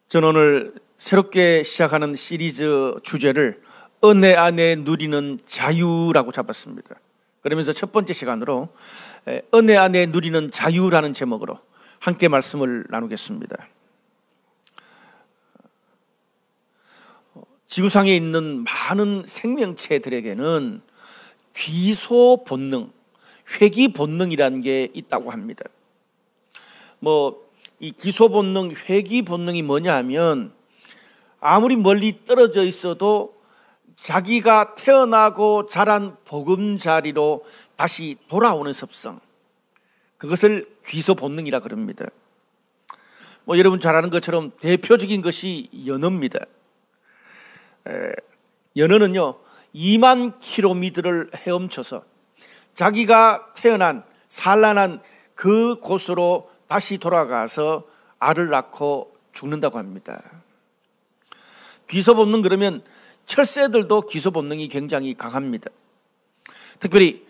저는 오늘 새롭게 시작하는 시리즈 주제를 은혜 안에 누리는 자유라고 잡았습니다. 그러면서 첫 번째 시간으로 은혜 안에 누리는 자유라는 제목으로 함께 말씀을 나누겠습니다. 지구상에 있는 많은 생명체들에게는 귀소 본능, 회귀 본능이라는 게 있다고 합니다. 이 귀소 본능, 회귀 본능이 뭐냐 하면 아무리 멀리 떨어져 있어도 자기가 태어나고 자란 보금자리로 다시 돌아오는 습성, 그것을 귀소 본능이라 그럽니다. 여러분 잘 아는 것처럼 대표적인 것이 연어입니다. 연어는요 2만 킬로미터를 헤엄쳐서 자기가 태어난 산란한 그 곳으로 다시 돌아가서 알을 낳고 죽는다고 합니다. 귀소 본능, 그러면 철새들도 귀소 본능이 굉장히 강합니다. 특별히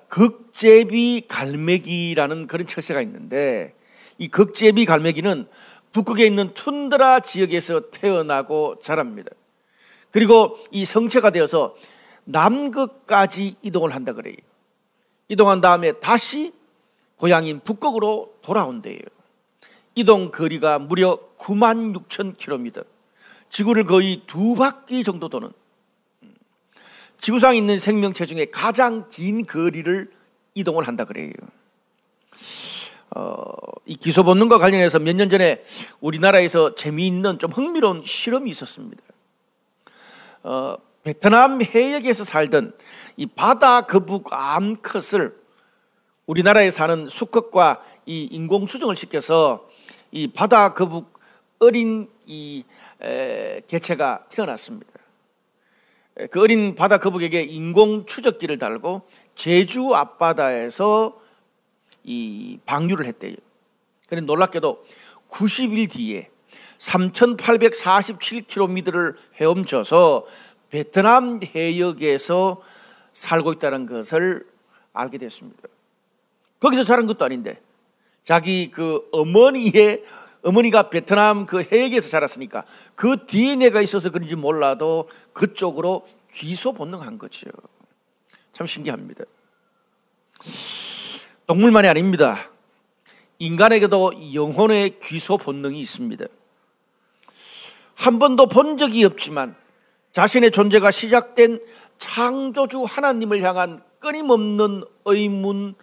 극제비 갈매기라는 그런 철새가 있는데, 이 극제비 갈매기는 북극에 있는 툰드라 지역에서 태어나고 자랍니다. 그리고 이 성체가 되어서 남극까지 이동을 한다 그래요. 이동한 다음에 다시 고향인 북극으로 돌아온대요. 이동 거리가 무려 96,000km, 지구를 거의 2바퀴 정도 도는, 지구상에 있는 생명체 중에 가장 긴 거리를 이동을 한다 그래요. 이 귀소 본능과 관련해서 몇 년 전에 우리나라에서 재미있는 좀 흥미로운 실험이 있었습니다. 베트남 해역에서 살던 이 바다 거북 암컷을 우리나라에 사는 수컷과 이 인공 수정을 시켜서 이 바다 거북 어린 이 개체가 태어났습니다. 그 어린 바다 거북에게 인공 추적기를 달고 제주 앞바다에서 이 방류를 했대요. 그런데 놀랍게도 90일 뒤에 3,847km를 헤엄쳐서 베트남 해역에서 살고 있다는 것을 알게 됐습니다. 거기서 자란 것도 아닌데 자기 그 어머니가 베트남 그 해역에서 자랐으니까 그 DNA가 있어서 그런지 몰라도 그쪽으로 귀소 본능한 거죠. 참 신기합니다. 동물만이 아닙니다. 인간에게도 영혼의 귀소 본능이 있습니다. 한 번도 본 적이 없지만 자신의 존재가 시작된 창조주 하나님을 향한 끊임없는 의문,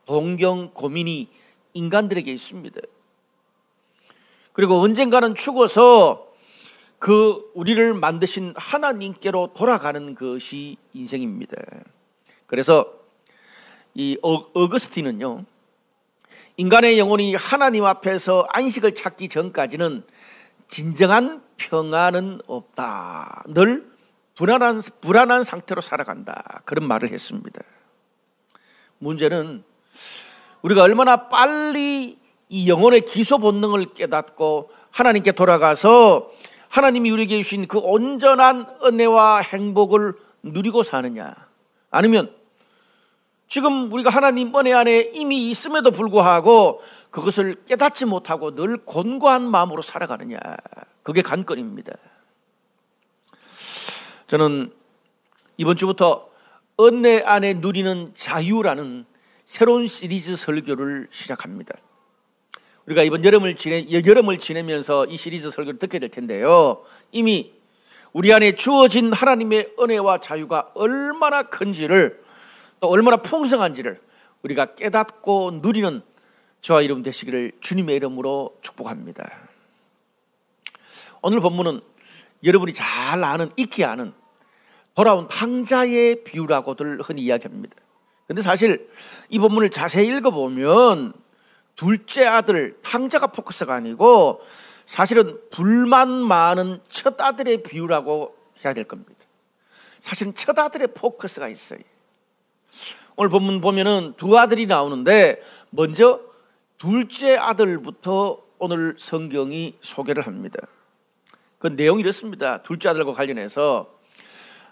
동경, 고민이 인간들에게 있습니다. 그리고 언젠가는 죽어서 그 우리를 만드신 하나님께로 돌아가는 것이 인생입니다. 그래서 이 어거스틴은요, 인간의 영혼이 하나님 앞에서 안식을 찾기 전까지는 진정한 평안은 없다. 늘 불안한 상태로 살아간다. 그런 말을 했습니다. 문제는 우리가 얼마나 빨리 이 영혼의 귀소 본능을 깨닫고 하나님께 돌아가서 하나님이 우리에게 주신 그 온전한 은혜와 행복을 누리고 사느냐, 아니면 지금 우리가 하나님 은혜 안에 이미 있음에도 불구하고 그것을 깨닫지 못하고 늘 곤고한 마음으로 살아가느냐, 그게 관건입니다. 저는 이번 주부터 은혜 안에 누리는 자유라는 새로운 시리즈 설교를 시작합니다. 우리가 이번 여름을 지내면서 이 시리즈 설교를 듣게 될 텐데요, 이미 우리 안에 주어진 하나님의 은혜와 자유가 얼마나 큰지를, 또 얼마나 풍성한지를 우리가 깨닫고 누리는 저와 여러분 되시기를 주님의 이름으로 축복합니다. 오늘 본문은 여러분이 잘 아는, 익히 아는 돌아온 탕자의 비유라고들 흔히 이야기합니다. 그런데 사실 이 본문을 자세히 읽어보면 둘째 아들, 탕자가 포커스가 아니고 사실은 불만 많은 첫 아들의 비유라고 해야 될 겁니다. 사실은 첫 아들의 포커스가 있어요. 오늘 본문 보면은 두 아들이 나오는데 먼저 둘째 아들부터 오늘 성경이 소개를 합니다. 그 내용이 이렇습니다. 둘째 아들과 관련해서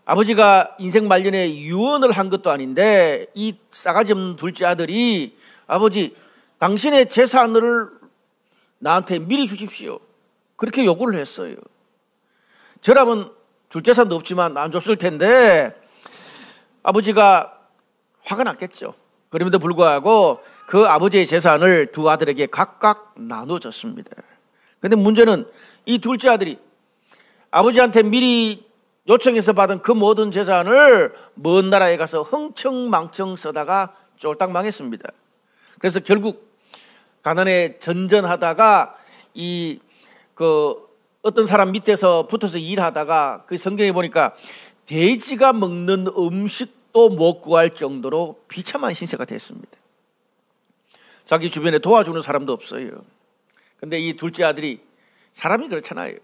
아버지가 인생 말년에 유언을 한 것도 아닌데 이 싸가지 없는 둘째 아들이, 아버지 당신의 재산을 나한테 미리 주십시오. 그렇게 요구를 했어요. 저라면 줄 재산도 없지만 안 줬을 텐데 아버지가 화가 났겠죠. 그럼에도 불구하고 그 아버지의 재산을 두 아들에게 각각 나눠줬습니다. 그런데 문제는 이 둘째 아들이 아버지한테 미리 요청해서 받은 그 모든 재산을 먼 나라에 가서 흥청망청 쓰다가 쫄딱 망했습니다. 그래서 결국 가난에 전전하다가 어떤 사람 밑에서 붙어서 일하다가 그 성경에 보니까 돼지가 먹는 음식도 못 구할 정도로 비참한 신세가 됐습니다. 자기 주변에 도와주는 사람도 없어요. 근데 이 둘째 아들이 사람이 그렇잖아요.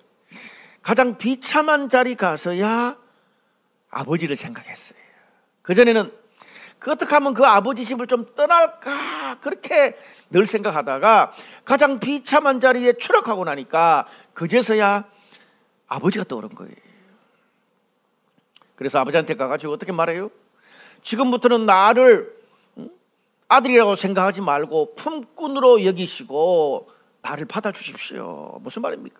가장 비참한 자리 가서야 아버지를 생각했어요. 그전에는 어떻게 하면 그 아버지 집을 좀 떠날까 그렇게 늘 생각하다가 가장 비참한 자리에 추락하고 나니까 그제서야 아버지가 떠오른 거예요. 그래서 아버지한테 가가지고 어떻게 말해요? 지금부터는 나를 아들이라고 생각하지 말고 품꾼으로 여기시고 나를 받아주십시오. 무슨 말입니까?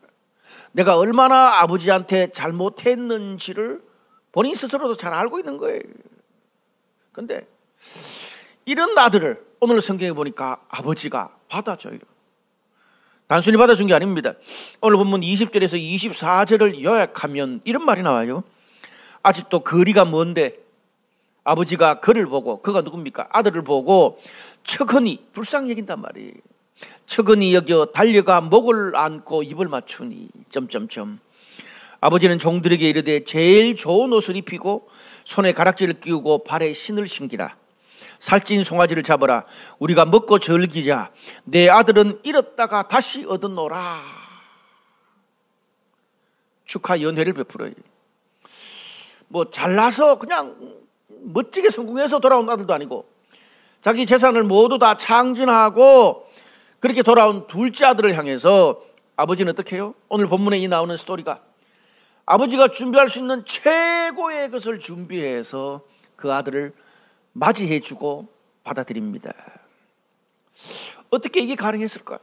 내가 얼마나 아버지한테 잘못했는지를 본인 스스로도 잘 알고 있는 거예요. 근데 이런 아들을 오늘 성경에 보니까 아버지가 받아줘요. 단순히 받아준 게 아닙니다. 오늘 본문 20절에서 24절을 요약하면 이런 말이 나와요. 아직도 거리가 먼데 아버지가 그를 보고, 그가 누굽니까? 아들을 보고 척하니, 불쌍히 여긴단 말이에요. 척하니 여겨 달려가 목을 안고 입을 맞추니 아버지는 종들에게 이르되 제일 좋은 옷을 입히고 손에 가락지를 끼우고 발에 신을 신기라. 살찐 송아지를 잡아라. 우리가 먹고 즐기자. 내 아들은 잃었다가 다시 얻었노라. 축하 연회를 베풀어요. 뭐 잘나서 그냥 멋지게 성공해서 돌아온 아들도 아니고 자기 재산을 모두 다 창진하고 그렇게 돌아온 둘째 아들을 향해서 아버지는 어떻게 해요? 오늘 본문에 이 나오는 스토리가 아버지가 준비할 수 있는 최고의 것을 준비해서 그 아들을 맞이해주고 받아들입니다. 어떻게 이게 가능했을까?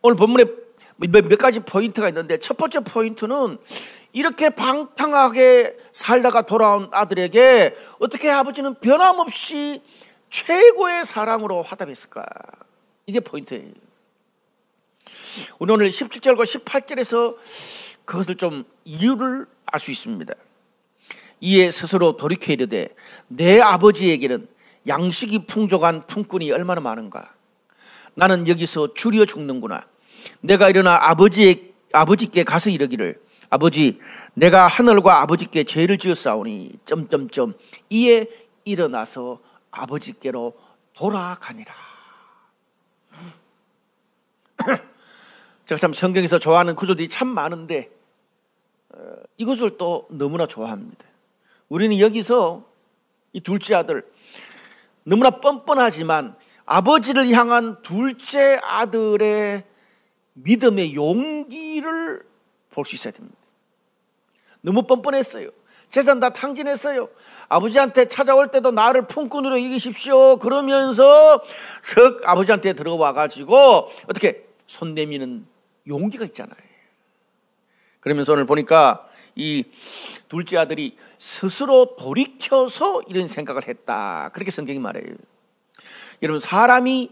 오늘 본문에 몇 가지 포인트가 있는데 첫 번째 포인트는 이렇게 방탕하게 살다가 돌아온 아들에게 어떻게 아버지는 변함없이 최고의 사랑으로 화답했을까? 이게 포인트예요. 우리 오늘 17절과 18절에서 그것을 좀 이유를 알 수 있습니다. 이에 스스로 돌이켜 이르되 내 아버지에게는 양식이 풍족한 품꾼이 얼마나 많은가. 나는 여기서 줄여 죽는구나. 내가 일어나 아버지께 가서 이르기를 아버지 내가 하늘과 아버지께 죄를 지었사오니 이에 일어나서 아버지께로 돌아가니라. 제가 참 성경에서 좋아하는 구절들이 참 많은데 이것을 또 너무나 좋아합니다. 우리는 여기서 이 둘째 아들 너무나 뻔뻔하지만 아버지를 향한 둘째 아들의 믿음의 용기를 볼 수 있어야 됩니다. 너무 뻔뻔했어요. 재산 다 탕진했어요. 아버지한테 찾아올 때도 나를 품꾼으로 이기십시오 그러면서 석 아버지한테 들어와 가지고 어떻게 손 내미는 용기가 있잖아요. 그러면서 오늘 보니까 이 둘째 아들이 스스로 돌이켜서 이런 생각을 했다. 그렇게 성경이 말해요. 여러분 사람이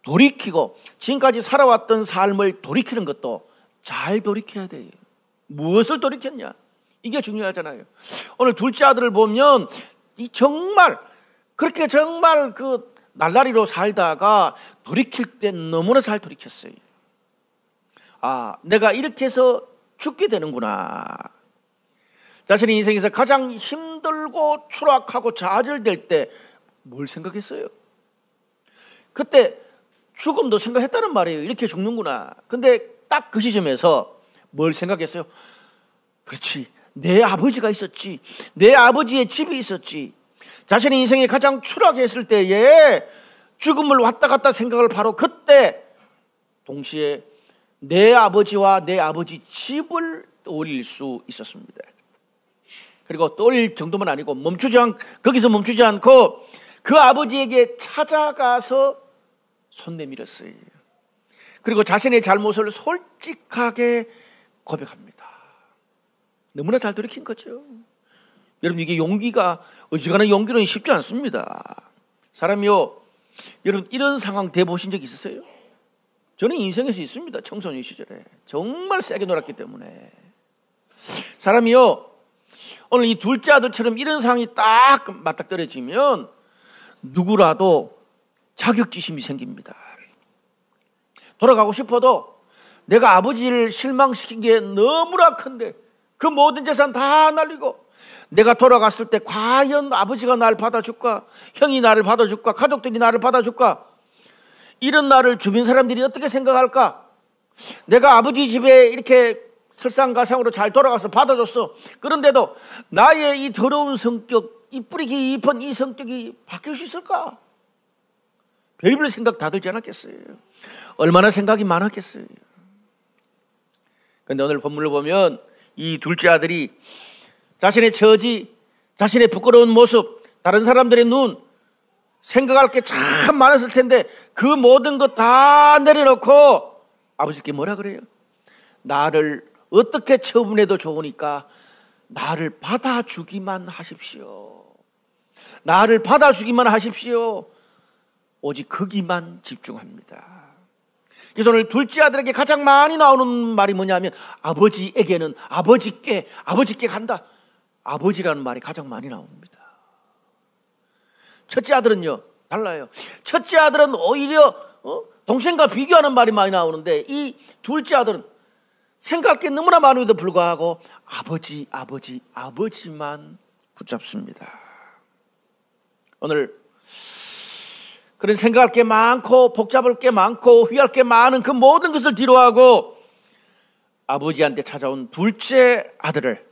돌이키고 지금까지 살아왔던 삶을 돌이키는 것도 잘 돌이켜야 돼요. 무엇을 돌이켰냐? 이게 중요하잖아요. 오늘 둘째 아들을 보면 이 정말 그렇게 정말 그 날라리로 살다가 돌이킬 때 너무나 잘 돌이켰어요. 아, 내가 이렇게 해서 죽게 되는구나. 자신의 인생에서 가장 힘들고 추락하고 좌절될 때 뭘 생각했어요? 그때 죽음도 생각했다는 말이에요. 이렇게 죽는구나. 근데 딱 그 시점에서 뭘 생각했어요? 그렇지, 내 아버지가 있었지. 내 아버지의 집이 있었지. 자신의 인생에 가장 추락했을 때에 죽음을 왔다 갔다 생각을 바로 그때 동시에 내 아버지와 내 아버지 집을 떠올릴 수 있었습니다. 그리고 떠올릴 정도만 아니고 거기서 멈추지 않고 그 아버지에게 찾아가서 손 내밀었어요. 그리고 자신의 잘못을 솔직하게 고백합니다. 너무나 잘 돌이킨 거죠. 여러분, 이게 용기가 어지간한 용기는 쉽지 않습니다. 사람이요, 여러분 이런 상황 대보신 적 있으세요? 저는 인생에서 있습니다. 청소년 시절에 정말 세게 놀았기 때문에. 사람이요, 오늘 이 둘째 아들처럼 이런 상황이 딱 맞닥뜨려지면 누구라도 자격지심이 생깁니다. 돌아가고 싶어도 내가 아버지를 실망시킨 게 너무나 큰데 그 모든 재산 다 날리고 내가 돌아갔을 때 과연 아버지가 나를 받아줄까? 형이 나를 받아줄까? 가족들이 나를 받아줄까? 이런 나를 주변 사람들이 어떻게 생각할까? 내가 아버지 집에 이렇게 설상가상으로 잘 돌아가서 받아줬어. 그런데도 나의 이 더러운 성격, 이 뿌리 깊은 이 성격이 바뀔 수 있을까? 별의별 생각 다 들지 않았겠어요? 얼마나 생각이 많았겠어요? 그런데 오늘 본문을 보면 이 둘째 아들이 자신의 처지, 자신의 부끄러운 모습, 다른 사람들의 눈, 생각할 게 참 많았을 텐데 그 모든 것 다 내려놓고 아버지께 뭐라 그래요? 나를 어떻게 처분해도 좋으니까 나를 받아주기만 하십시오. 나를 받아주기만 하십시오. 오직 거기만 집중합니다. 그래서 오늘 둘째 아들에게 가장 많이 나오는 말이 뭐냐면 아버지에게는 아버지께 간다. 아버지라는 말이 가장 많이 나옵니다. 첫째 아들은요 달라요. 첫째 아들은 오히려 동생과 비교하는 말이 많이 나오는데 이 둘째 아들은 생각할 게 너무나 많음에도 불구하고 아버지만 붙잡습니다. 오늘 그런 생각할 게 많고 복잡할 게 많고 후회할 게 많은 그 모든 것을 뒤로하고 아버지한테 찾아온 둘째 아들을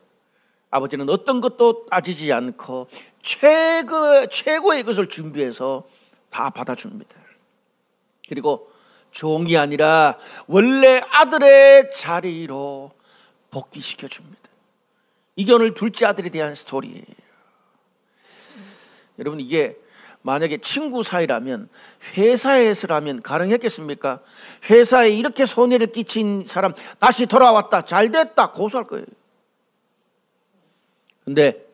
아버지는 어떤 것도 따지지 않고 최고의 것을 준비해서 다 받아줍니다. 그리고 종이 아니라 원래 아들의 자리로 복귀시켜줍니다. 이게 오늘 둘째 아들에 대한 스토리예요. 여러분, 이게 만약에 친구 사이라면, 회사에서라면 가능했겠습니까? 회사에 이렇게 손해를 끼친 사람 다시 돌아왔다, 잘 됐다, 고소할 거예요. 근데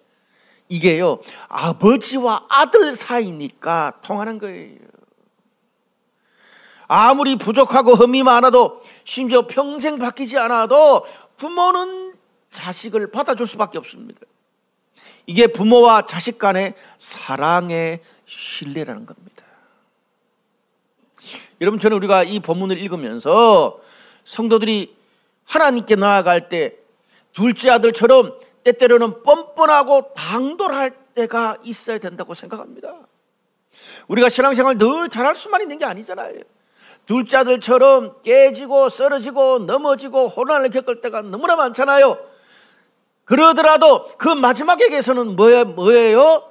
이게요 아버지와 아들 사이니까 통하는 거예요. 아무리 부족하고 흠이 많아도 심지어 평생 바뀌지 않아도 부모는 자식을 받아줄 수밖에 없습니다. 이게 부모와 자식 간의 사랑의 신뢰라는 겁니다. 여러분, 저는 우리가 이 본문을 읽으면서 성도들이 하나님께 나아갈 때 둘째 아들처럼 때때로는 뻔뻔하고 당돌할 때가 있어야 된다고 생각합니다. 우리가 신앙생활 늘 잘할 수만 있는 게 아니잖아요. 둘째 아들처럼 깨지고 쓰러지고 넘어지고 혼란을 겪을 때가 너무나 많잖아요. 그러더라도 그 마지막에게서는 뭐예요?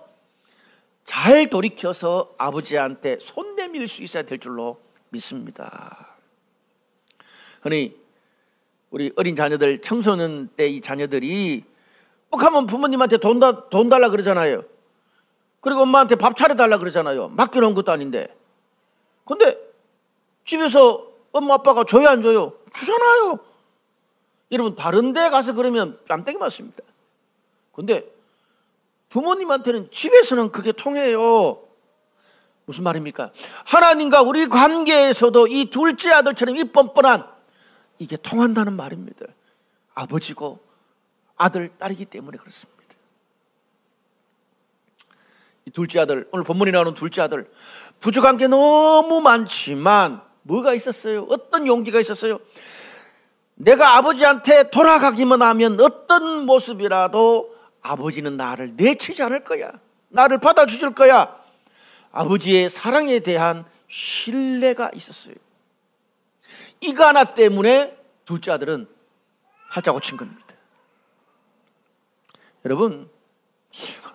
잘 돌이켜서 아버지한테 손 내밀 수 있어야 될 줄로 믿습니다. 흔히 우리 어린 자녀들, 청소년 때 이 자녀들이 꼭 하면 부모님한테 돈 달라 그러잖아요. 그리고 엄마한테 밥 차려달라 그러잖아요. 맡겨놓은 것도 아닌데. 근데 집에서 엄마 아빠가 줘요 안 줘요? 주잖아요. 여러분, 다른 데 가서 그러면 뺨때기 맞습니다. 근데 부모님한테는 집에서는 그게 통해요. 무슨 말입니까? 하나님과 우리 관계에서도 이 둘째 아들처럼 이 뻔뻔한 이게 통한다는 말입니다. 아버지고 아들, 딸이기 때문에 그렇습니다. 이 둘째 아들, 오늘 본문에 나오는 둘째 아들, 부족한 게 너무 많지만 뭐가 있었어요? 어떤 용기가 있었어요? 내가 아버지한테 돌아가기만 하면 어떤 모습이라도 아버지는 나를 내치지 않을 거야. 나를 받아주실 거야. 아버지의 사랑에 대한 신뢰가 있었어요. 이거 하나 때문에 둘째 아들은 팔자고 친 겁니다. 여러분,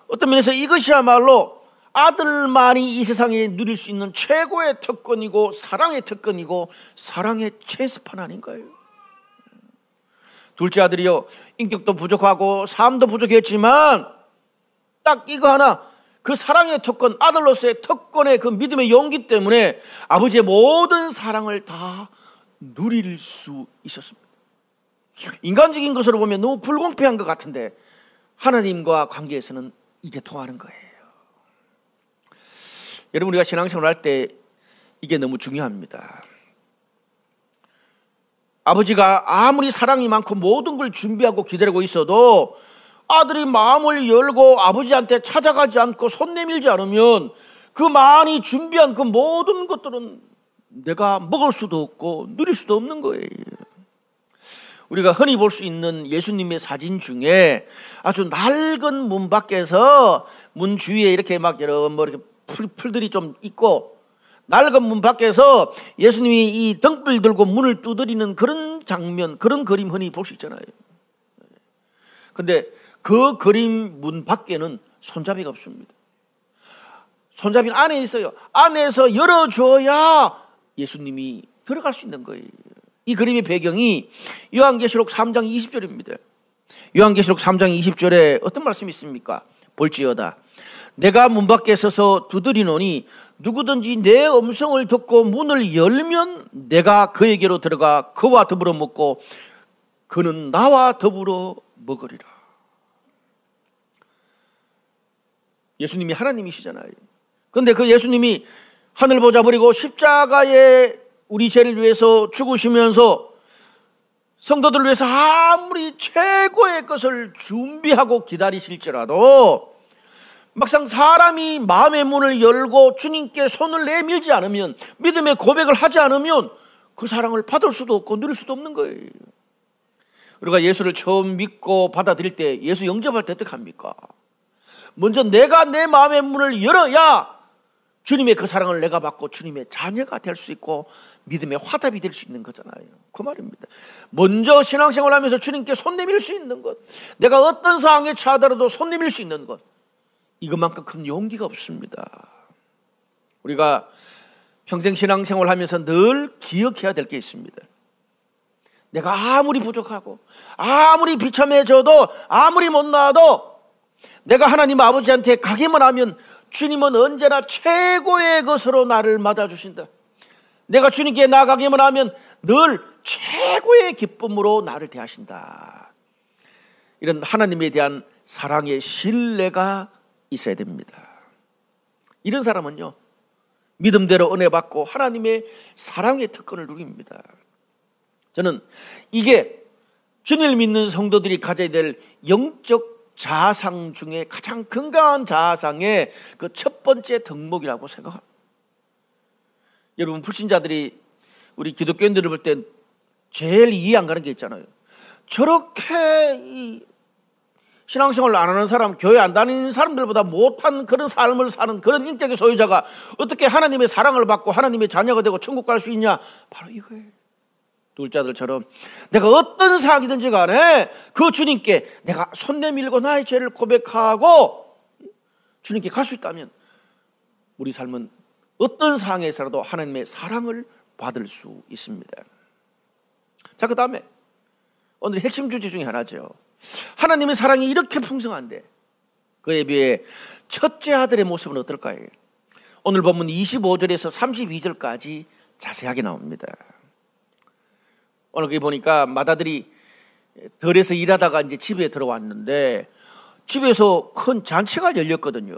어떤 면에서 이것이야말로 아들만이 이 세상에 누릴 수 있는 최고의 특권이고 사랑의 특권이고 사랑의 최스판 아닌가요? 둘째 아들이요, 인격도 부족하고 삶도 부족했지만 딱 이거 하나, 그 사랑의 특권, 아들로서의 특권의 그 믿음의 용기 때문에 아버지의 모든 사랑을 다 누릴 수 있었습니다. 인간적인 것으로 보면 너무 불공평한 것 같은데 하나님과 관계에서는 이게 통하는 거예요. 여러분, 우리가 신앙생활 할 때 이게 너무 중요합니다. 아버지가 아무리 사랑이 많고 모든 걸 준비하고 기다리고 있어도 아들이 마음을 열고 아버지한테 찾아가지 않고 손 내밀지 않으면 그 많이 준비한 그 모든 것들은 내가 먹을 수도 없고 누릴 수도 없는 거예요. 우리가 흔히 볼 수 있는 예수님의 사진 중에 아주 낡은 문 밖에서 문 주위에 이렇게 막 여러 이렇게 풀들이 좀 있고 낡은 문 밖에서 예수님이 이 등불 들고 문을 두드리는 그런 장면, 그런 그림 흔히 볼 수 있잖아요. 근데 그 그림 문 밖에는 손잡이가 없습니다. 손잡이는 안에 있어요. 안에서 열어줘야 예수님이 들어갈 수 있는 거예요. 이 그림의 배경이 요한계시록 3장 20절입니다. 요한계시록 3장 20절에 어떤 말씀이 있습니까? 볼지어다. 내가 문 밖에 서서 두드리노니 누구든지 내 음성을 듣고 문을 열면 내가 그에게로 들어가 그와 더불어 먹고 그는 나와 더불어 먹으리라. 예수님이 하나님이시잖아요. 그런데 그 예수님이 하늘 보좌 버리고 십자가에 우리 죄를 위해서 죽으시면서 성도들을 위해서 아무리 최고의 것을 준비하고 기다리실지라도 막상 사람이 마음의 문을 열고 주님께 손을 내밀지 않으면, 믿음의 고백을 하지 않으면 그 사랑을 받을 수도 없고 누릴 수도 없는 거예요. 우리가 예수를 처음 믿고 받아들일 때, 예수 영접할 때 어떻게 합니까? 먼저 내가 내 마음의 문을 열어야 주님의 그 사랑을 내가 받고 주님의 자녀가 될 수 있고 믿음의 화답이 될 수 있는 거잖아요. 그 말입니다. 먼저 신앙생활 하면서 주님께 손 내밀 수 있는 것, 내가 어떤 상황에 처하더라도 손 내밀 수 있는 것, 이것만큼 큰 용기가 없습니다. 우리가 평생 신앙생활 하면서 늘 기억해야 될 게 있습니다. 내가 아무리 부족하고 아무리 비참해져도 아무리 못 나와도 내가 하나님 아버지한테 가기만 하면 주님은 언제나 최고의 것으로 나를 맞아주신다. 내가 주님께 나아가기만 하면 늘 최고의 기쁨으로 나를 대하신다. 이런 하나님에 대한 사랑의 신뢰가 있어야 됩니다. 이런 사람은요, 믿음대로 은혜 받고 하나님의 사랑의 특권을 누립니다. 저는 이게 주님을 믿는 성도들이 가져야 될 영적 자아상 중에 가장 건강한 자아상의 그 첫 번째 덕목이라고 생각합니다. 여러분, 불신자들이 우리 기독교인들을 볼 때 제일 이해 안 가는 게 있잖아요. 저렇게 신앙생활을 안 하는 사람, 교회 안 다니는 사람들보다 못한 그런 삶을 사는 그런 인격의 소유자가 어떻게 하나님의 사랑을 받고 하나님의 자녀가 되고 천국 갈 수 있냐? 바로 이거예요. 둘자들처럼 내가 어떤 상황이든지 간에 그 주님께 내가 손 내밀고 나의 죄를 고백하고 주님께 갈 수 있다면 우리 삶은 어떤 상황에서라도 하나님의 사랑을 받을 수 있습니다. 자, 그 다음에 오늘 핵심 주제 중에 하나죠. 하나님의 사랑이 이렇게 풍성한데 그에 비해 첫째 아들의 모습은 어떨까요? 오늘 본문 25절에서 32절까지 자세하게 나옵니다. 오늘 거기 보니까 맏아들이 덜에서 일하다가 이제 집에 들어왔는데 집에서 큰 잔치가 열렸거든요.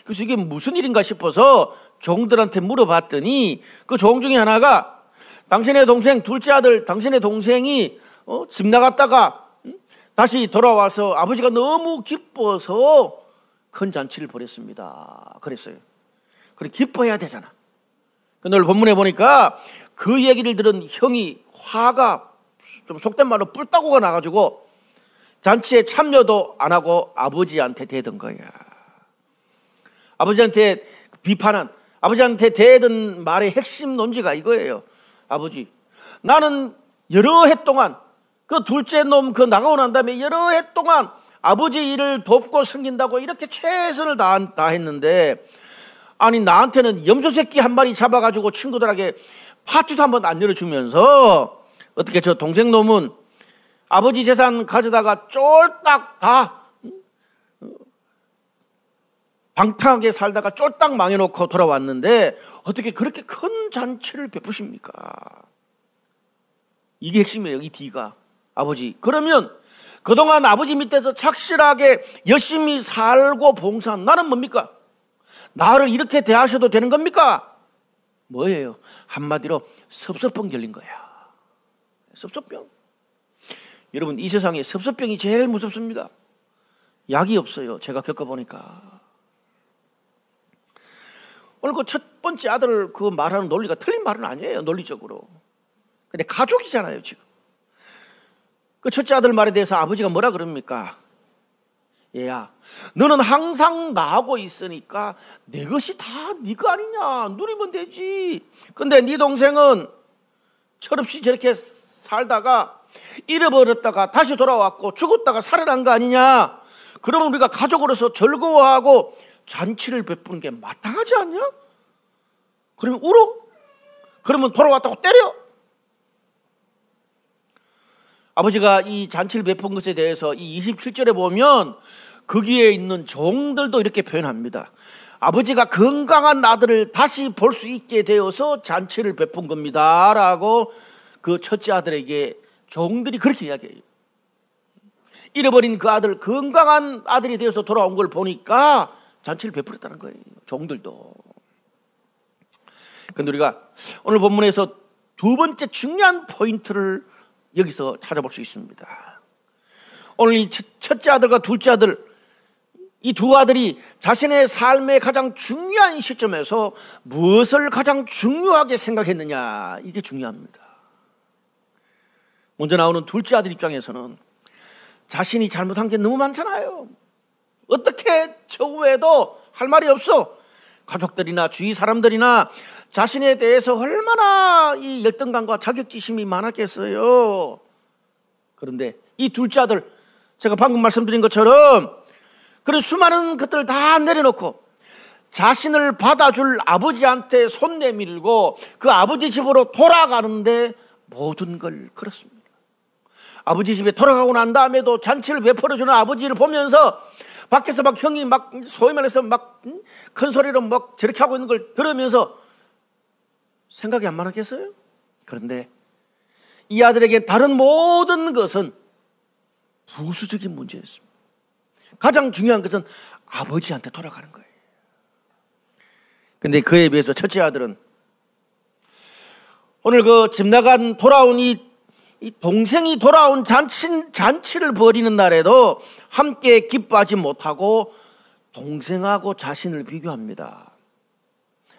그래서 이게 무슨 일인가 싶어서 종들한테 물어봤더니 그 종 중에 하나가 당신의 동생, 둘째 아들, 당신의 동생이 집 나갔다가 다시 돌아와서 아버지가 너무 기뻐서 큰 잔치를 벌였습니다. 그랬어요. 그래, 기뻐해야 되잖아. 근데 오늘 본문에 보니까 그 얘기를 들은 형이 화가 좀 속된 말로 뿔따구가 나가지고 잔치에 참여도 안 하고 아버지한테 대던 거야. 아버지한테 비판한, 아버지한테 대던 말의 핵심 논지가 이거예요. 아버지, 나는 여러 해 동안 그 둘째 놈 그 나가고 난 다음에 여러 해 동안 아버지 일을 돕고 섬긴다고 이렇게 최선을 다했는데, 아니 나한테는 염소 새끼 한 마리 잡아가지고 친구들에게 파티도 한번 안 열어주면서 어떻게 저 동생 놈은 아버지 재산 가져다가 쫄딱 다 방탕하게 살다가 쫄딱 망해놓고 돌아왔는데 어떻게 그렇게 큰 잔치를 베푸십니까? 이게 핵심이에요. 이 D가. 아버지. 그러면 그동안 아버지 밑에서 착실하게 열심히 살고 봉사한 나는 뭡니까? 나를 이렇게 대하셔도 되는 겁니까? 뭐예요? 한마디로 섭섭병 걸린 거야. 섭섭병. 여러분, 이 세상에 섭섭병이 제일 무섭습니다. 약이 없어요. 제가 겪어보니까. 오늘 그 첫 번째 아들 그 말하는 논리가 틀린 말은 아니에요. 논리적으로. 근데 가족이잖아요, 지금. 그 첫째 아들 말에 대해서 아버지가 뭐라 그럽니까? 얘야, 너는 항상 나하고 있으니까 내 것이 다 네 거 아니냐. 누리면 되지. 근데 네 동생은 철없이 저렇게 살다가 잃어버렸다가 다시 돌아왔고 죽었다가 살아난 거 아니냐. 그러면 우리가 가족으로서 즐거워하고 잔치를 베푸는 게 마땅하지 않냐? 그러면 울어? 그러면 돌아왔다고 때려? 아버지가 이 잔치를 베푼 것에 대해서 이 27절에 보면 거기에 있는 종들도 이렇게 표현합니다. 아버지가 건강한 아들을 다시 볼 수 있게 되어서 잔치를 베푼 겁니다 라고 그 첫째 아들에게 종들이 그렇게 이야기해요. 잃어버린 그 아들, 건강한 아들이 되어서 돌아온 걸 보니까 잔치를 베풀었다는 거예요. 종들도. 그런데 우리가 오늘 본문에서 두 번째 중요한 포인트를 여기서 찾아볼 수 있습니다. 오늘 이 첫째 아들과 둘째 아들, 이 두 아들이 자신의 삶의 가장 중요한 시점에서 무엇을 가장 중요하게 생각했느냐, 이게 중요합니다. 먼저 나오는 둘째 아들 입장에서는 자신이 잘못한 게 너무 많잖아요. 어떻게 처우에도 할 말이 없어. 가족들이나 주위 사람들이나 자신에 대해서 얼마나 이 열등감과 자격지심이 많았겠어요. 그런데 이 둘째 아들, 제가 방금 말씀드린 것처럼 그런 수많은 것들을 다 내려놓고 자신을 받아줄 아버지한테 손 내밀고 그 아버지 집으로 돌아가는데 모든 걸 걸었습니다. 아버지 집에 돌아가고 난 다음에도 잔치를 베풀어주는 아버지를 보면서 밖에서 막 형이 막 소위 말해서 막 큰 소리로 막 저렇게 하고 있는 걸 들으면서 생각이 안 많았겠어요? 그런데 이 아들에게 다른 모든 것은 부수적인 문제였습니다. 가장 중요한 것은 아버지한테 돌아가는 거예요. 그런데 그에 비해서 첫째 아들은 오늘 그 집 나간 돌아온 이 동생이 돌아온 잔치를 벌이는 날에도 함께 기뻐하지 못하고 동생하고 자신을 비교합니다.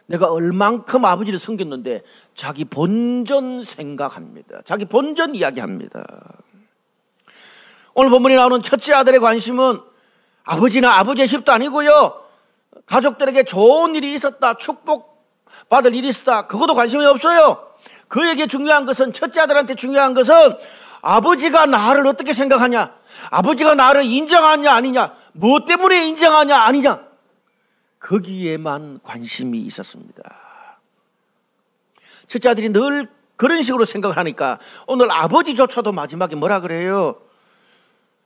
내가 얼만큼 아버지를 섬겼는데 자기 본전 생각합니다. 자기 본전 이야기합니다. 오늘 본문에 나오는 첫째 아들의 관심은 아버지나 아버지의 집도 아니고요, 가족들에게 좋은 일이 있었다, 축복받을 일이 있었다, 그것도 관심이 없어요. 그에게 중요한 것은, 첫째 아들한테 중요한 것은 아버지가 나를 어떻게 생각하냐, 아버지가 나를 인정하냐 아니냐, 무엇 때문에 인정하냐 아니냐, 거기에만 관심이 있었습니다. 첫째 아들이 늘 그런 식으로 생각을 하니까 오늘 아버지조차도 마지막에 뭐라 그래요?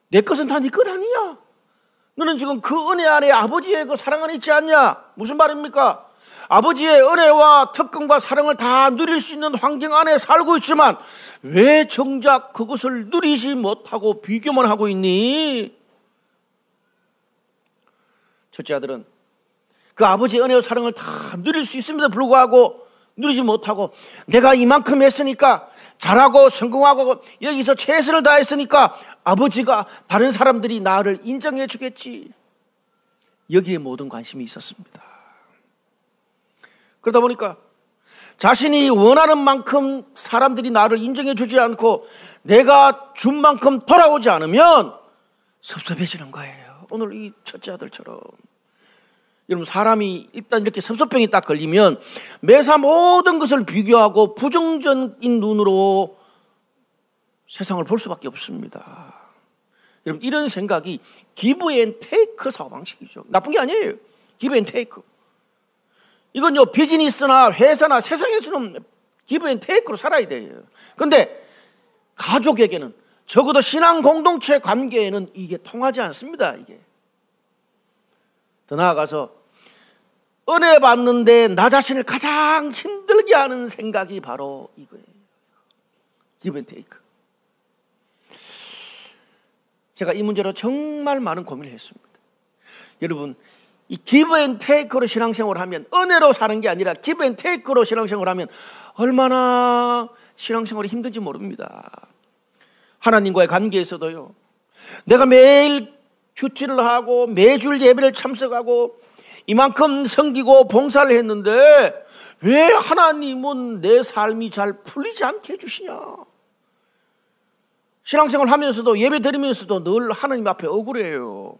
내 것은 다 네 것 아니냐? 너는 지금 그 은혜 안에 아버지의 그 사랑은 있지 않냐? 무슨 말입니까? 아버지의 은혜와 특권과 사랑을 다 누릴 수 있는 환경 안에 살고 있지만 왜 정작 그것을 누리지 못하고 비교만 하고 있니? 첫째 아들은 그 아버지의 은혜와 사랑을 다 누릴 수 있음에도 불구하고 누리지 못하고, 내가 이만큼 했으니까, 잘하고 성공하고 여기서 최선을 다했으니까 아버지가, 다른 사람들이 나를 인정해 주겠지, 여기에 모든 관심이 있었습니다. 그러다 보니까 자신이 원하는 만큼 사람들이 나를 인정해 주지 않고 내가 준 만큼 돌아오지 않으면 섭섭해지는 거예요. 오늘 이 첫째 아들처럼. 여러분, 사람이 일단 이렇게 섭섭병이 딱 걸리면 매사 모든 것을 비교하고 부정적인 눈으로 세상을 볼 수밖에 없습니다. 여러분, 이런 생각이 기브 앤 테이크 사고방식이죠. 나쁜 게 아니에요. 기브 앤 테이크. 이건요, 비즈니스나 회사나 세상에서는 기브 앤 테이크로 살아야 돼요. 그런데 가족에게는, 적어도 신앙 공동체 관계에는 이게 통하지 않습니다. 이게 더 나아가서 은혜 받는데 나 자신을 가장 힘들게 하는 생각이 바로 이거예요. 기브앤테이크. 제가 이 문제로 정말 많은 고민을 했습니다. 여러분, 이 기브앤테이크로 신앙생활을 하면, 은혜로 사는 게 아니라 기브앤테이크로 신앙생활을 하면 얼마나 신앙생활이 힘든지 모릅니다. 하나님과의 관계에서도요, 내가 매일 큐티를 하고 매주일 예배를 참석하고 이만큼 섬기고 봉사를 했는데 왜 하나님은 내 삶이 잘 풀리지 않게 해주시냐. 신앙생활 하면서도 예배 드리면서도 늘 하나님 앞에 억울해요.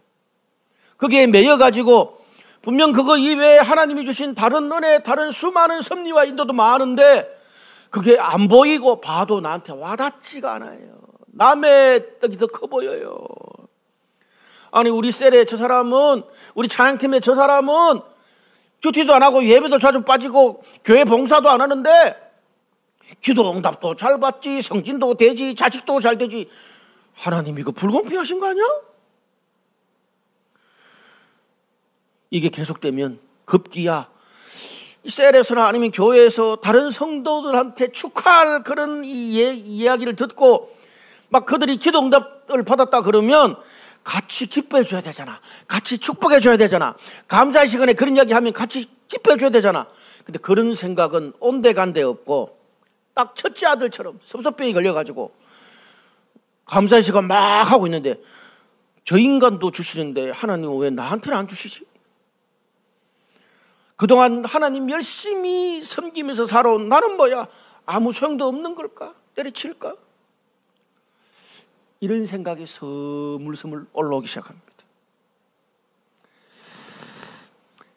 거기에 매여가지고 분명 그거 이외에 하나님이 주신 다른 은혜, 다른 수많은 섭리와 인도도 많은데 그게 안 보이고 봐도 나한테 와닿지가 않아요. 남의 떡이 더 커 보여요. 아니, 우리 셀의 저 사람은, 우리 찬양팀의 저 사람은 큐티도 안 하고 예배도 자주 빠지고 교회 봉사도 안 하는데 기도 응답도 잘 받지, 성진도 되지, 자식도 잘 되지. 하나님 이거 불공평하신 거 아니야? 이게 계속되면 급기야 셀에서나 아니면 교회에서 다른 성도들한테 축하할 그런 이야기를 듣고 막 그들이 기도 응답을 받았다 그러면 같이 기뻐해 줘야 되잖아. 같이 축복해 줘야 되잖아. 감사의 시간에 그런 이야기 하면 같이 기뻐해 줘야 되잖아. 근데 그런 생각은 온데간데 없고 딱 첫째 아들처럼 섭섭병이 걸려가지고 감사의 시간 막 하고 있는데 저 인간도 주시는데 하나님은 왜 나한테는 안 주시지? 그동안 하나님 열심히 섬기면서 살아온 나는 뭐야? 아무 소용도 없는 걸까? 때려칠까? 이런 생각이 스물스물 올라오기 시작합니다.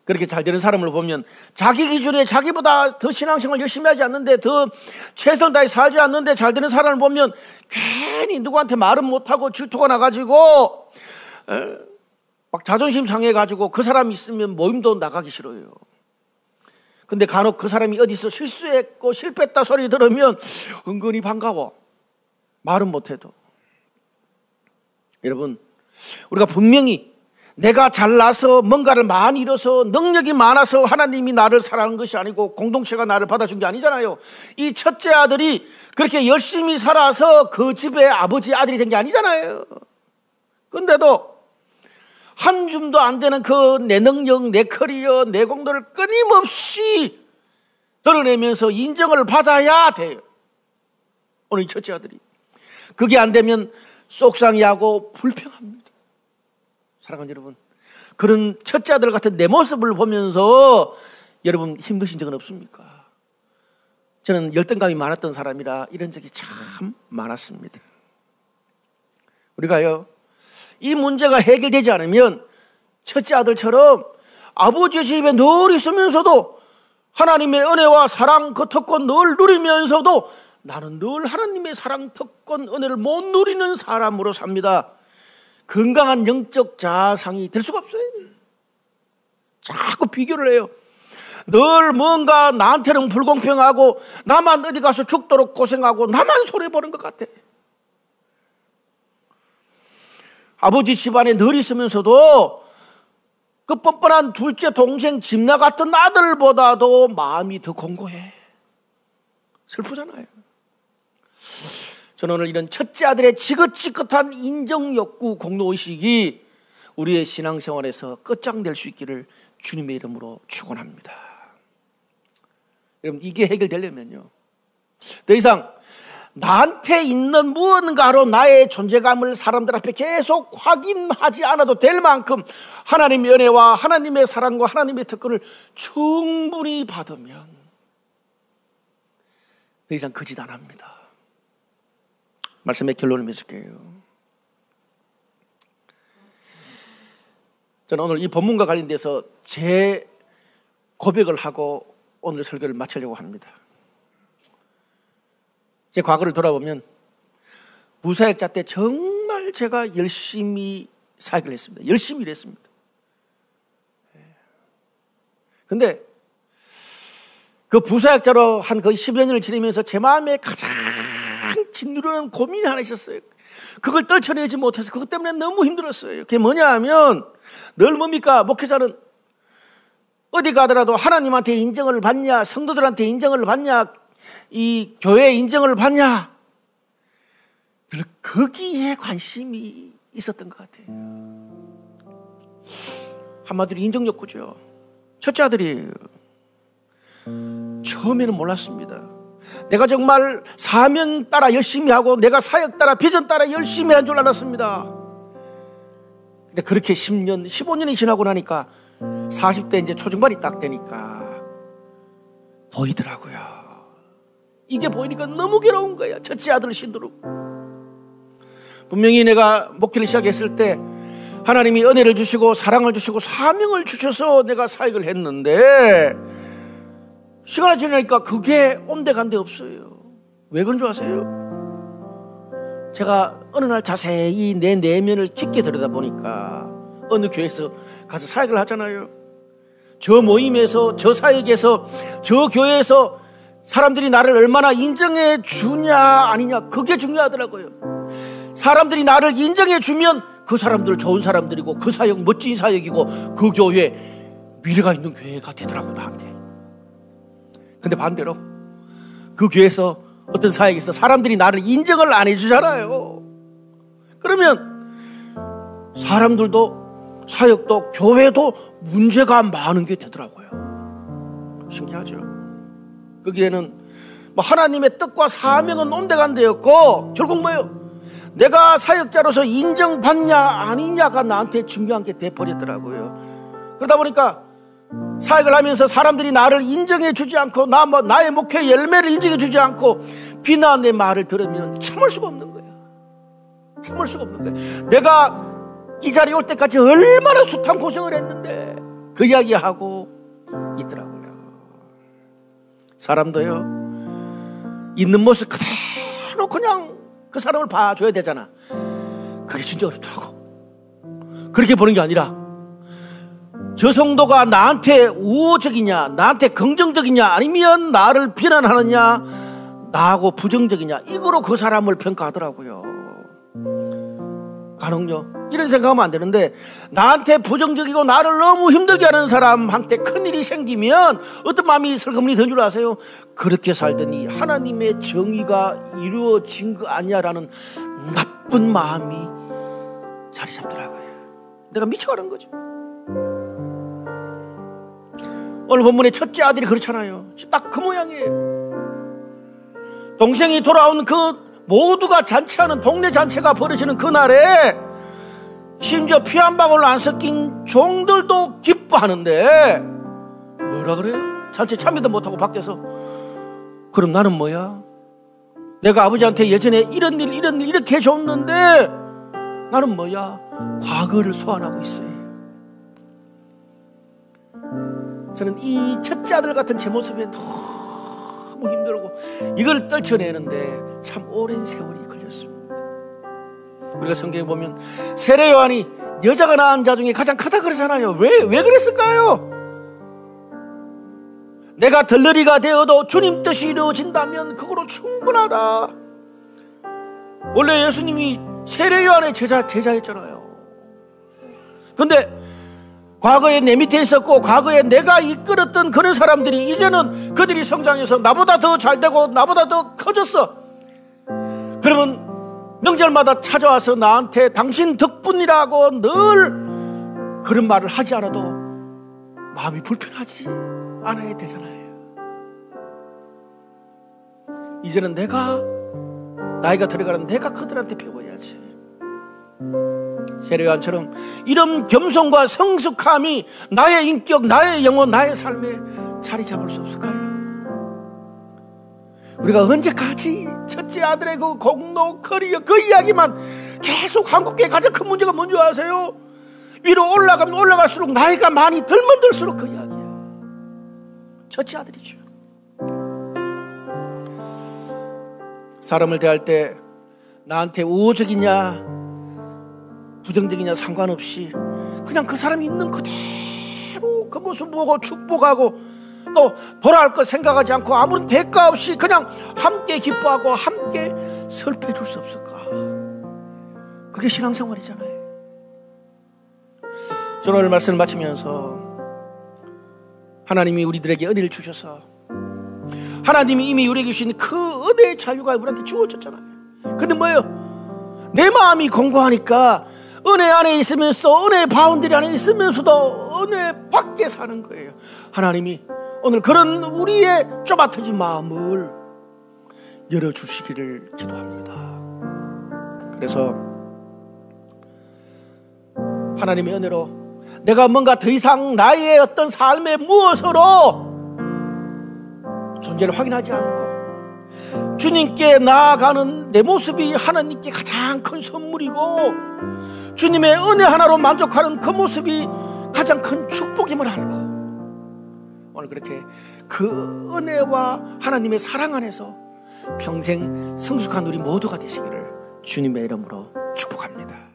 그렇게 잘 되는 사람을 보면 자기 기준에 자기보다 더 신앙생활 열심히 하지 않는데, 더 최선을 다해 살지 않는데 잘 되는 사람을 보면 괜히 누구한테 말은 못하고 질투가 나가지고 막 자존심 상해가지고 그 사람이 있으면 모임도 나가기 싫어요. 근데 간혹 그 사람이 어디서 실수했고 실패했다 소리 들으면 은근히 반가워. 말은 못해도. 여러분, 우리가 분명히 내가 잘나서 뭔가를 많이 이뤄서 능력이 많아서 하나님이 나를 사랑하는 것이 아니고 공동체가 나를 받아준 게 아니잖아요. 이 첫째 아들이 그렇게 열심히 살아서 그 집의 아버지 아들이 된 게 아니잖아요. 근데도 한 줌도 안 되는 그 내 능력, 내 커리어, 내 공로를 끊임없이 드러내면서 인정을 받아야 돼요. 오늘 이 첫째 아들이. 그게 안 되면 속상해하고 불평합니다. 사랑하는 여러분, 그런 첫째 아들 같은 내 모습을 보면서 여러분 힘드신 적은 없습니까? 저는 열등감이 많았던 사람이라 이런 적이 참 많았습니다. 우리가요, 이 문제가 해결되지 않으면 첫째 아들처럼 아버지 집에 늘 있으면서도 하나님의 은혜와 사랑 그 특권 늘 누리면서도 나는 늘 하나님의 사랑 특권 은혜를 못 누리는 사람으로 삽니다. 건강한 영적 자상이 될 수가 없어요. 자꾸 비교를 해요. 늘 뭔가 나한테는 불공평하고 나만 어디 가서 죽도록 고생하고 나만 손해보는 것 같아. 아버지 집안에 늘 있으면서도 그 뻔뻔한 둘째 동생 집나 같은 아들보다도 마음이 더 공고해. 슬프잖아요. 저는 오늘 이런 첫째 아들의 지긋지긋한 인정욕구 공로의식이 우리의 신앙생활에서 끝장낼 수 있기를 주님의 이름으로 축원합니다. 여러분, 이게 해결되려면요, 더 이상 나한테 있는 무언가로 나의 존재감을 사람들 앞에 계속 확인하지 않아도 될 만큼 하나님의 은혜와 하나님의 사랑과 하나님의 특권을 충분히 받으면 더 이상 거짓 안 합니다. 말씀의 결론을 맺을게요. 저는 오늘 이 본문과 관련돼서 제 고백을 하고 오늘 설교를 마치려고 합니다. 제 과거를 돌아보면 부사역자 때 정말 제가 열심히 사역을 했습니다. 열심히 일했습니다. 근데 그 부사역자로 한 거의 10여 년을 지내면서 제 마음에 가장 짓누르는 고민이 하나 있었어요. 그걸 떨쳐내지 못해서 그것 때문에 너무 힘들었어요. 그게 뭐냐 하면 늘 뭡니까? 목회자는 어디 가더라도 하나님한테 인정을 받냐, 성도들한테 인정을 받냐, 이 교회 인정을 받냐, 거기에 관심이 있었던 것 같아요. 한마디로 인정욕구죠. 첫째 아들이 처음에는 몰랐습니다. 내가 정말 사명 따라 열심히 하고 내가 사역 따라 비전 따라 열심히 한 줄 알았습니다. 근데 그렇게 10년, 15년이 지나고 나니까 40대 이제 초중반이 딱 되니까 보이더라고요. 이게 보이니까 너무 괴로운 거야. 첫째 아들 신도록. 분명히 내가 목회를 시작했을 때 하나님이 은혜를 주시고 사랑을 주시고 사명을 주셔서 내가 사역을 했는데 시간이 지나니까 그게 온데간데 없어요. 왜 그런 줄 아세요? 제가 어느 날 자세히 내 내면을 깊게 들여다보니까 어느 교회에서 가서 사역을 하잖아요. 저 모임에서, 저 사역에서, 저 교회에서 사람들이 나를 얼마나 인정해 주냐 아니냐, 그게 중요하더라고요. 사람들이 나를 인정해 주면 그 사람들 좋은 사람들이고 그 사역 멋진 사역이고 그 교회 미래가 있는 교회가 되더라고 나한테. 근데 반대로 그 교회에서 어떤 사역에서 사람들이 나를 인정을 안 해주잖아요. 그러면 사람들도 사역도 교회도 문제가 많은 게 되더라고요. 신기하죠. 거기에는 뭐 하나님의 뜻과 사명은 온데간데였고 결국 뭐예요? 내가 사역자로서 인정받냐 아니냐가 나한테 중요한 게 돼버렸더라고요. 그러다 보니까 사역을 하면서 사람들이 나를 인정해 주지 않고 나의 목회 열매를 인정해 주지 않고 비난의 말을 들으면 참을 수가 없는 거야. 참을 수가 없는 거야. 내가 이 자리에 올 때까지 얼마나 숱한 고생을 했는데 그 이야기하고 있더라고요. 사람도요, 있는 모습 그대로 그냥 그 사람을 봐줘야 되잖아. 그게 진짜 어렵더라고. 그렇게 보는 게 아니라 저 성도가 나한테 우호적이냐, 나한테 긍정적이냐, 아니면 나를 비난하느냐, 나하고 부정적이냐, 이거로 그 사람을 평가하더라고요. 간혹요, 이런 생각하면 안 되는데 나한테 부정적이고 나를 너무 힘들게 하는 사람한테 큰일이 생기면 어떤 마음이 슬그머니 든 줄 아세요? 그렇게 살더니 하나님의 정의가 이루어진 거 아니야라는 나쁜 마음이 자리 잡더라고요. 내가 미쳐가는 거죠. 오늘 본문의 첫째 아들이 그렇잖아요. 딱 그 모양이에요. 동생이 돌아온 그 모두가 잔치하는 동네 잔치가 벌어지는 그날에 심지어 피 한 방울 안 섞인 종들도 기뻐하는데 뭐라 그래요? 잔치 참여도 못하고 밖에서. 그럼 나는 뭐야? 내가 아버지한테 예전에 이런 일 이렇게 해줬는데 나는 뭐야? 과거를 소환하고 있어요. 저는 이 첫째 아들 같은 제 모습에 너무 힘들고 이걸 떨쳐내는데 참 오랜 세월이 걸렸습니다. 우리가 성경에 보면 세례 요한이 여자가 낳은 자 중에 가장 크다 그러잖아요. 왜 그랬을까요? 내가 들러리가 되어도 주님 뜻이 이루어진다면 그거로 충분하다. 원래 예수님이 세례 요한의 제자였잖아요. 근데 과거에 내 밑에 있었고 과거에 내가 이끌었던 그런 사람들이 이제는 그들이 성장해서 나보다 더 잘되고 나보다 더 커졌어. 그러면 명절마다 찾아와서 나한테 당신 덕분이라고 늘 그런 말을 하지 않아도 마음이 불편하지 않아야 되잖아요. 이제는 내가 나이가 들어가는 내가 그들한테 배워야지. 세례 요한처럼 이런 겸손과 성숙함이 나의 인격, 나의 영혼, 나의 삶에 자리 잡을 수 없을까요? 우리가 언제까지 첫째 아들의 그 공로, 커리어, 그 이야기만 계속 한국교회 가장 큰 문제가 뭔지 아세요? 위로 올라가면 올라갈수록 나이가 많이 들면 들수록 그 이야기야. 첫째 아들이죠. 사람을 대할 때 나한테 우호적이냐 부정적이냐 상관없이 그냥 그 사람이 있는 그대로 그 모습 보고 축복하고 또 돌아올 것 생각하지 않고 아무런 대가 없이 그냥 함께 기뻐하고 함께 설패해 줄 수 없을까? 그게 신앙생활이잖아요. 저는 오늘 말씀을 마치면서 하나님이 우리들에게 은혜를 주셔서 하나님이 이미 우리에게 주신 그 은혜의 자유가 우리한테 주어졌잖아요. 근데 뭐예요? 내 마음이 공고하니까 은혜 안에 있으면서 은혜 바운드리 안에 있으면서도 은혜 밖에 사는 거예요. 하나님이 오늘 그런 우리의 좁아터진 마음을 열어주시기를 기도합니다. 그래서 하나님의 은혜로 내가 뭔가 더 이상 나의 어떤 삶의 무엇으로 존재를 확인하지 않고 주님께 나아가는 내 모습이 하나님께 가장 큰 선물이고 주님의 은혜 하나로 만족하는 그 모습이 가장 큰 축복임을 알고 오늘 그렇게 그 은혜와 하나님의 사랑 안에서 평생 성숙한 우리 모두가 되시기를 주님의 이름으로 축복합니다.